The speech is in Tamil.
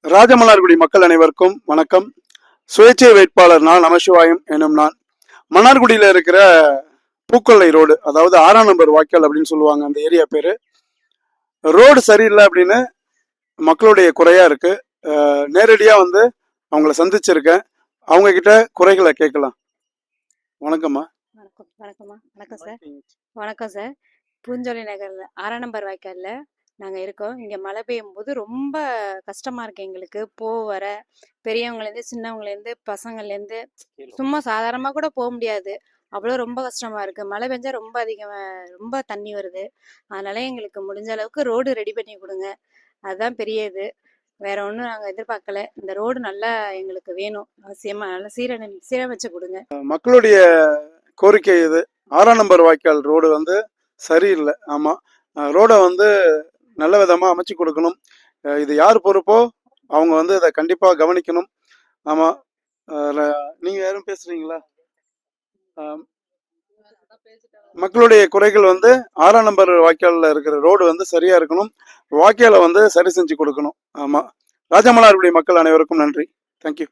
ராஜமன்னார்குடி மக்கள் அனைவருக்கும் வணக்கம். சுயேட்சை வேட்பாளர் நான் நமசிவாயம் எனும் நான். மன்னார்குடியில் இருக்கிற பூக்கொல்லை ரோடு, அதாவது 6ஆம் நம்பர் வாய்க்கால் அப்படின்னு சொல்லுவாங்க அந்த ஏரியா பேரு. ரோடு சரியில்லை அப்படின்னு மக்களுடைய குறையா இருக்கு. நேரடியா வந்து அவங்கள சந்திச்சிருக்கேன். அவங்க கிட்ட குறைகளை கேட்கலாம். வணக்கம்மா. வணக்கம் வணக்கம்மா வணக்கம் சார். வணக்கம் சார். பூஞ்சோலை நகர்ல 6ஆம் நம்பர் வாய்க்கால்ல நாங்க இருக்கோம். இங்க மழை பெய்யும் போது ரொம்ப கஷ்டமா இருக்கு எங்களுக்கு. வர பெரியவங்கலேருந்து சின்னவங்கலேருந்து பசங்கள்லேருந்து சும்மா சாதாரணமா கூட போக முடியாது. அவ்வளோ ரொம்ப கஷ்டமா இருக்கு. மழை பெஞ்சா ரொம்ப ரொம்ப தண்ணி வருது. அதனால எங்களுக்கு முடிஞ்ச அளவுக்கு ரோடு ரெடி பண்ணி கொடுங்க. அதுதான் பெரிய இது. வேற ஒன்றும் நாங்கள் எதிர்பார்க்கல. இந்த ரோடு நல்லா எங்களுக்கு வேணும், அவசியமா. நல்லா சீரமைச்சு கொடுங்க. மக்களுடைய கோரிக்கை இது. 6ஆம் நம்பர் வாய்க்கால் ரோடு வந்து சரியில்லை. ஆமா, ரோடை வந்து நல்ல விதமா அமைச்சு கொடுக்கணும். இது யார் பொறுப்போ அவங்க வந்து இதை கண்டிப்பா கவனிக்கணும். ஆமா, நீங்க யாரும் பேசுறீங்களா? மக்களுடைய குறைகள் வந்து 6ஆம் நம்பர் வாய்க்காலில் இருக்கிற ரோடு வந்து சரியா இருக்கணும். வாய்க்காலை வந்து சரி செஞ்சு கொடுக்கணும். ஆமா, ராஜமன்னார்குடி மக்கள் அனைவருக்கும் நன்றி. தேங்க்யூ.